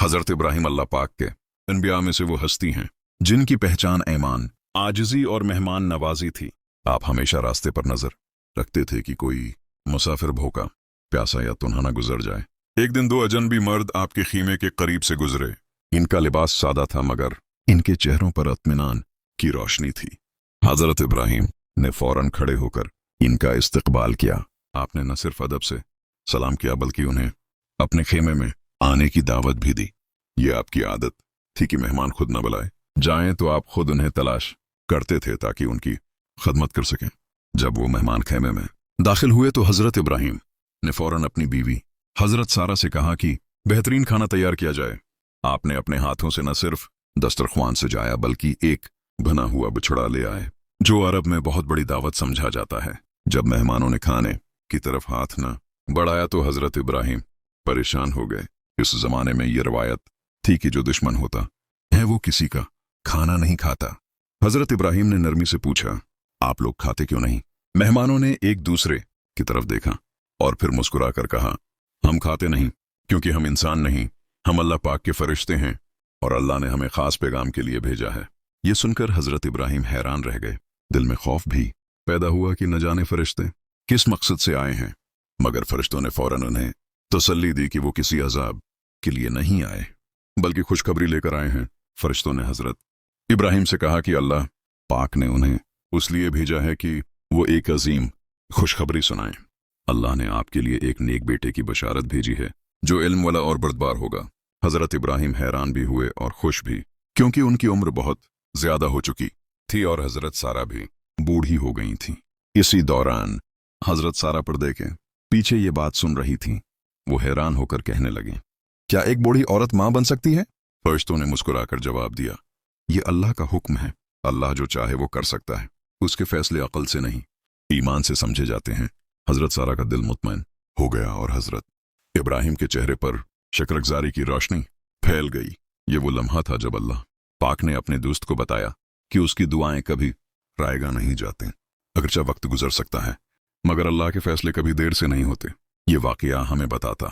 हजरत इब्राहिम अल्लाह पाक के अनबिया में से वो हस्ती हैं जिनकी पहचान ईमान, आजिज़ी और मेहमान नवाजी थी। आप हमेशा रास्ते पर नजर रखते थे कि कोई मुसाफिर भूखा, प्यासा या तुनहा न गुजर जाए। एक दिन 2 अजनबी मर्द आपके खीमे के करीब से गुजरे। इनका लिबास सादा था मगर इनके चेहरों पर इत्मीनान की रोशनी थी। हजरत इब्राहिम ने फौरन खड़े होकर इनका इस्तकबाल किया। आपने न सिर्फ अदब से सलाम किया बल्कि उन्हें अपने खेमे में आने की दावत भी दी। ये आपकी आदत थी कि मेहमान खुद न बुलाए जाएं तो आप खुद उन्हें तलाश करते थे ताकि उनकी खदमत कर सकें। जब वो मेहमान खेमे में दाखिल हुए तो हजरत इब्राहिम ने फौरन अपनी बीवी हजरत सारा से कहा कि बेहतरीन खाना तैयार किया जाए। आपने अपने हाथों से न सिर्फ दस्तरख्वान सजाया बल्कि एक बना हुआ बिछड़ा ले आए, जो अरब में बहुत बड़ी दावत समझा जाता है। जब मेहमानों ने खाने की तरफ हाथ न बढ़ाया तो हजरत इब्राहिम परेशान हो गए। इस जमाने में यह रवायत थी कि जो दुश्मन होता है वो किसी का खाना नहीं खाता। हजरत इब्राहिम ने नरमी से पूछा, आप लोग खाते क्यों नहीं? मेहमानों ने एक दूसरे की तरफ देखा और फिर मुस्कुराकर कहा, हम खाते नहीं क्योंकि हम इंसान नहीं, हम अल्लाह पाक के फरिश्ते हैं और अल्लाह ने हमें खास पैगाम के लिए भेजा है। ये सुनकर हजरत इब्राहिम हैरान रह गए। दिल में खौफ भी पैदा हुआ कि न जाने फरिश्ते किस मकसद से आए हैं, मगर फरिश्तों ने फौरन उन्हें तसल्ली दी कि वो किसी अजाब के लिए नहीं आए बल्कि खुशखबरी लेकर आए हैं। फरिश्तों ने हजरत इब्राहिम से कहा कि अल्लाह पाक ने उन्हें उस लिए भेजा है कि वो एक अजीम खुशखबरी सुनाएं। अल्लाह ने आपके लिए एक नेक बेटे की बशारत भेजी है जो इल्म वाला और बर्दबार होगा। हजरत इब्राहिम हैरान भी हुए और खुश भी, क्योंकि उनकी उम्र बहुत ज्यादा हो चुकी थी और हजरत सारा भी बूढ़ी हो गई थी। इसी दौरान हजरत सारा पर्दे के पीछे ये बात सुन रही थी। वो हैरान होकर कहने लगे, क्या एक बूढ़ी औरत मां बन सकती है? फरिश्तों ने मुस्कुराकर जवाब दिया, ये अल्लाह का हुक्म है। अल्लाह जो चाहे वो कर सकता है, उसके फैसले अकल से नहीं ईमान से समझे जाते हैं। हजरत सारा का दिल मुतमईन हो गया और हजरत इब्राहिम के चेहरे पर शकरगुजारी की रोशनी फैल गई। ये वो लम्हा था जब अल्लाह पाक ने अपने दोस्त को बताया कि उसकी दुआएं कभी रायगा नहीं जाते। अगरचा वक्त गुजर सकता है मगर अल्लाह के फैसले कभी देर से नहीं होते। ये वाकया हमें बताता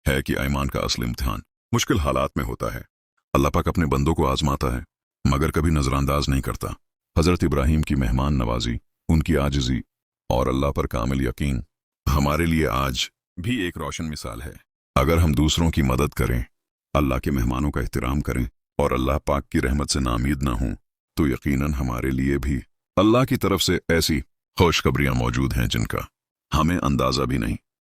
है कि ईमान का असली इम्तिहान मुश्किल हालात में होता है। अल्लाह पाक अपने बंदों को आजमाता है मगर कभी नजरअंदाज नहीं करता। हजरत इब्राहिम की मेहमान नवाजी, उनकी आजिज़ी और अल्लाह पर कामिल यकीन हमारे लिए आज भी एक रोशन मिसाल है। अगर हम दूसरों की मदद करें, अल्लाह के मेहमानों का एहतराम करें और अल्लाह पाक की रहमत से नामीद ना हों तो यकीनन हमारे लिए भी अल्लाह की तरफ से ऐसी खुशखबरियां मौजूद हैं जिनका हमें अंदाजा भी नहीं।